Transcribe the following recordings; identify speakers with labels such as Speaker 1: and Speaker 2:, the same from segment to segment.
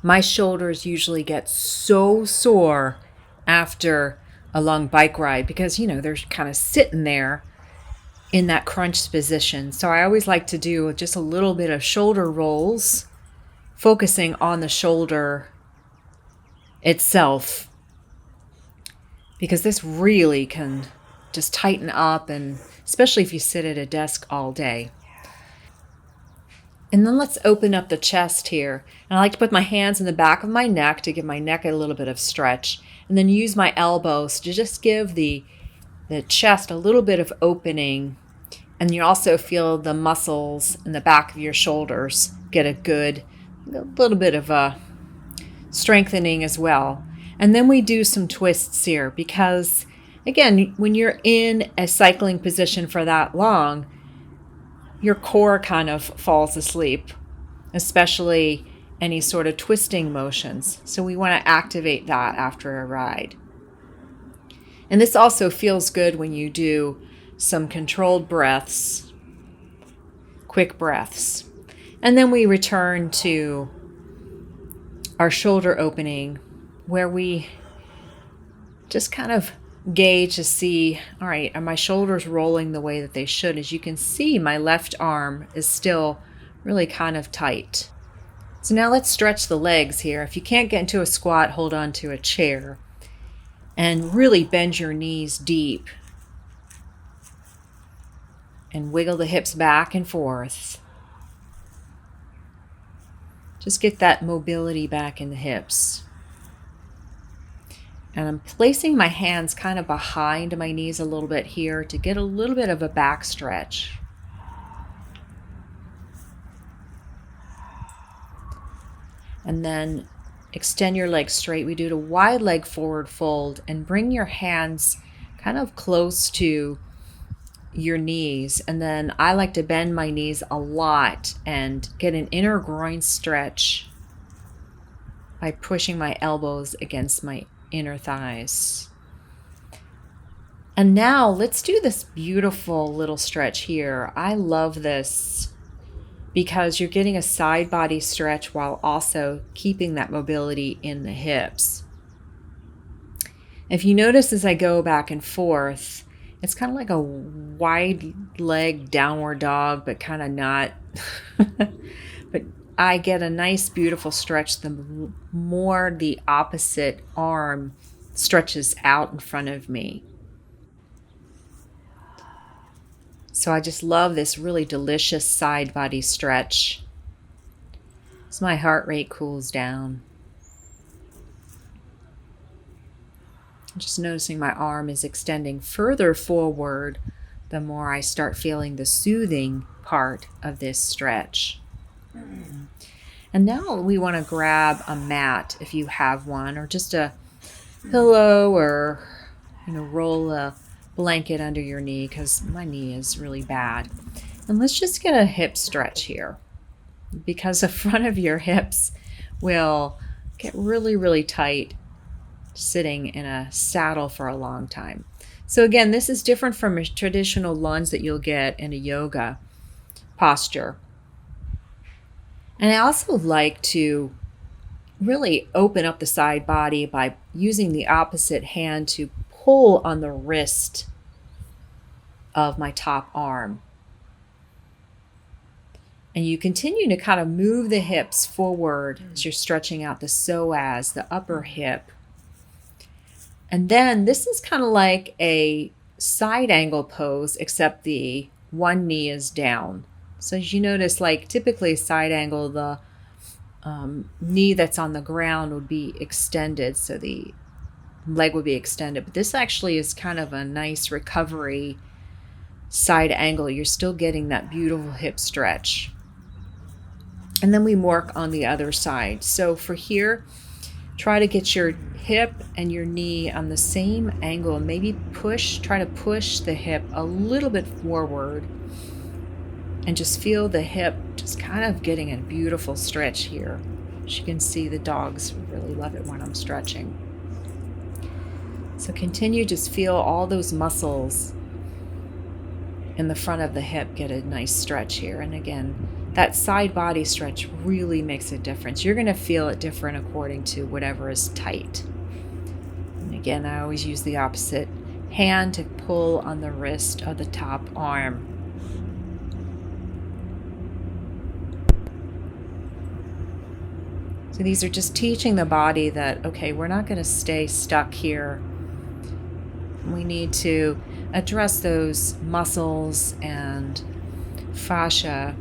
Speaker 1: My shoulders usually get so sore after a long bike ride because, they're kind of sitting there in that crunch position. So I always like to do just a little bit of shoulder rolls, focusing on the shoulder itself, because this really can just tighten up, and especially if you sit at a desk all day. And then let's open up the chest here. And I like to put my hands in the back of my neck to give my neck a little bit of stretch, and then use my elbows to just give the chest a little bit of opening. And you also feel the muscles in the back of your shoulders get a little bit of a strengthening as well. And then we do some twists here because, again, when you're in a cycling position for that long, your core kind of falls asleep, especially any sort of twisting motions. So we want to activate that after a ride. And this also feels good when you do some controlled breaths, quick breaths. And then we return to our shoulder opening, where we just kind of gauge to see, all right, are my shoulders rolling the way that they should? As you can see, my left arm is still really kind of tight. So now let's stretch the legs here. If you can't get into a squat, hold on to a chair and really bend your knees deep and wiggle the hips back and forth. Just get that mobility back in the hips. And I'm placing my hands kind of behind my knees a little bit here to get a little bit of a back stretch. And then extend your legs straight. We do a wide leg forward fold and bring your hands kind of close to your knees. And then I like to bend my knees a lot and get an inner groin stretch by pushing my elbows against my inner thighs. And now let's do this beautiful little stretch here. I love this because you're getting a side body stretch while also keeping that mobility in the hips. If you notice as I go back and forth, it's kind of like a wide leg downward dog, but kind of not. But I get a nice, beautiful stretch the more the opposite arm stretches out in front of me. So I just love this really delicious side body stretch as my heart rate cools down. Just noticing my arm is extending further forward the more I start feeling the soothing part of this stretch. And now we want to grab a mat if you have one, or just a pillow, or roll a blanket under your knee, because my knee is really bad. And let's just get a hip stretch here, because the front of your hips will get really, really tight sitting in a saddle for a long time. So again, this is different from a traditional lunge that you'll get in a yoga posture. And I also like to really open up the side body by using the opposite hand to pull on the wrist of my top arm. And you continue to kind of move the hips forward as you're stretching out the psoas, the upper hip. And then this is kind of like a side angle pose, except the one knee is down. So as you notice, like typically side angle, the knee that's on the ground would be extended, so the leg would be extended. But this actually is kind of a nice recovery side angle. You're still getting that beautiful hip stretch. And then we work on the other side. So for here, try to get your hip and your knee on the same angle, and maybe try to push the hip a little bit forward, and just feel the hip just kind of getting a beautiful stretch here. As you can see, the dogs really love it when I'm stretching. So continue, just feel all those muscles in the front of the hip get a nice stretch here. And again, that side body stretch really makes a difference. You're going to feel it different according to whatever is tight. And again, I always use the opposite hand to pull on the wrist of the top arm. So these are just teaching the body that, okay, we're not going to stay stuck here. We need to address those muscles and fascia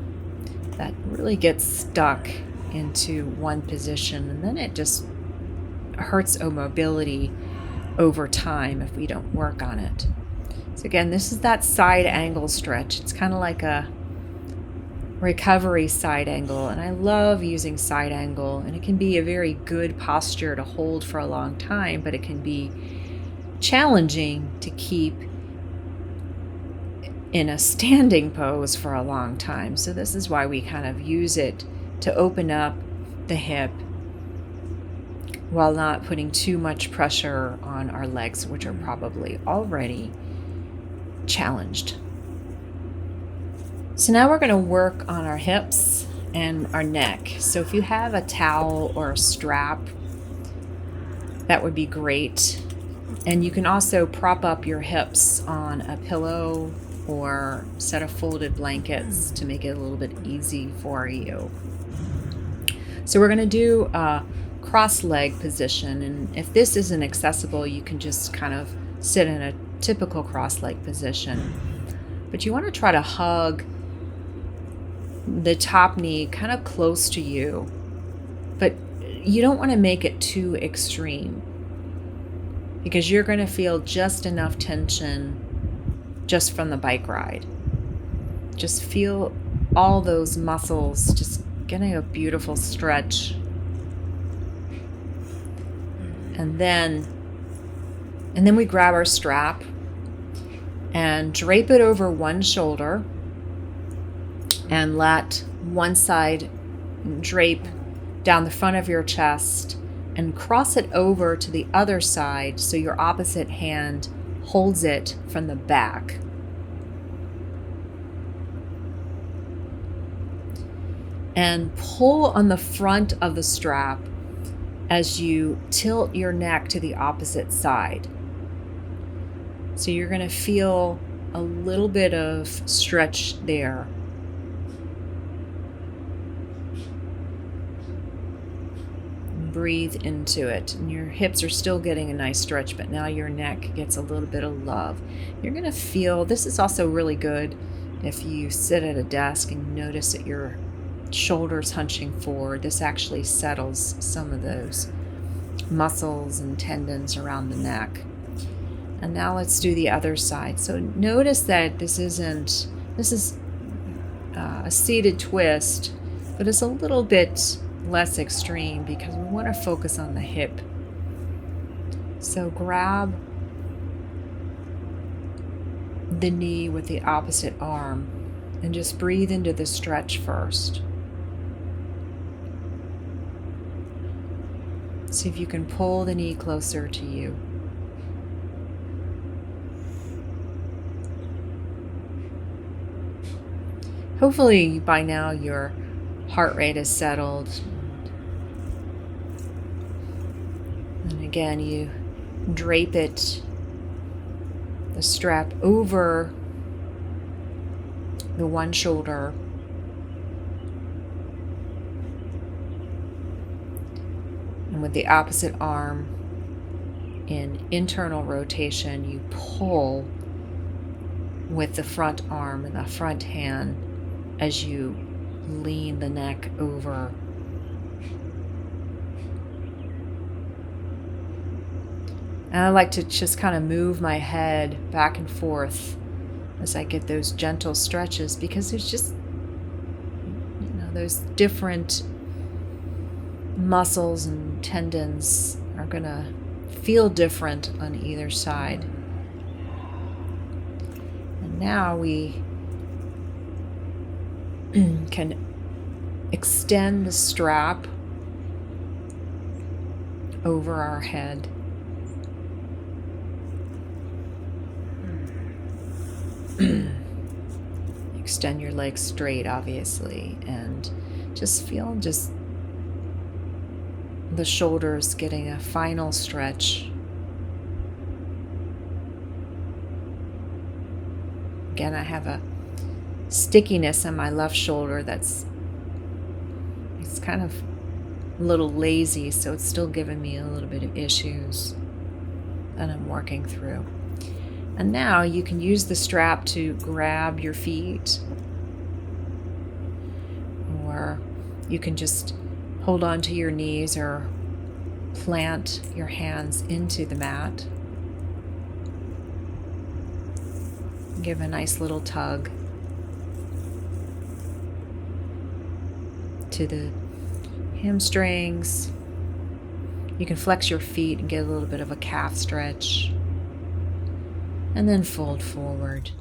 Speaker 1: that really gets stuck into one position, and then it just hurts our mobility over time if we don't work on it. So again, this is that side angle stretch. It's kind of like a recovery side angle, and I love using side angle, and it can be a very good posture to hold for a long time, but it can be challenging to keep in a standing pose for a long time. So this is why we kind of use it to open up the hip while not putting too much pressure on our legs, which are probably already challenged. So now we're going to work on our hips and our neck. So if you have a towel or a strap, that would be great. And you can also prop up your hips on a pillow or set of folded blankets to make it a little bit easy for you. So we're going to do a cross leg position. And if this isn't accessible, you can just kind of sit in a typical cross leg position. But you want to try to hug the top knee kind of close to you, but you don't want to make it too extreme because you're going to feel just enough tension just from the bike ride. Just feel all those muscles just getting a beautiful stretch. And then we grab our strap and drape it over one shoulder and let one side drape down the front of your chest and cross it over to the other side so your opposite hand holds it from the back. And pull on the front of the strap as you tilt your neck to the opposite side. So you're going to feel a little bit of stretch there. Breathe into it, and your hips are still getting a nice stretch, but now your neck gets a little bit of love. You're going to feel, this is also really good if you sit at a desk and notice that your shoulders hunching forward. This actually settles some of those muscles and tendons around the neck. And now let's do the other side. So notice that this is a seated twist, but it's a little bit less extreme because we want to focus on the hip. So grab the knee with the opposite arm and just breathe into the stretch first. See if you can pull the knee closer to you. Hopefully by now your heart rate is settled. And again, you drape it, the strap over the one shoulder. And with the opposite arm in internal rotation, you pull with the front arm and the front hand as you lean the neck over. And I like to just kind of move my head back and forth as I get those gentle stretches, because there's just, those different muscles and tendons are going to feel different on either side. And now we can extend the strap over our head. You extend your legs straight, obviously, and just feel the shoulders getting a final stretch. Again, I have a stickiness on my left shoulder it's kind of a little lazy, so it's still giving me a little bit of issues that I'm working through. And now you can use the strap to grab your feet, or you can just hold on to your knees or plant your hands into the mat. Give a nice little tug to the hamstrings. You can flex your feet and get a little bit of a calf stretch, and then fold forward.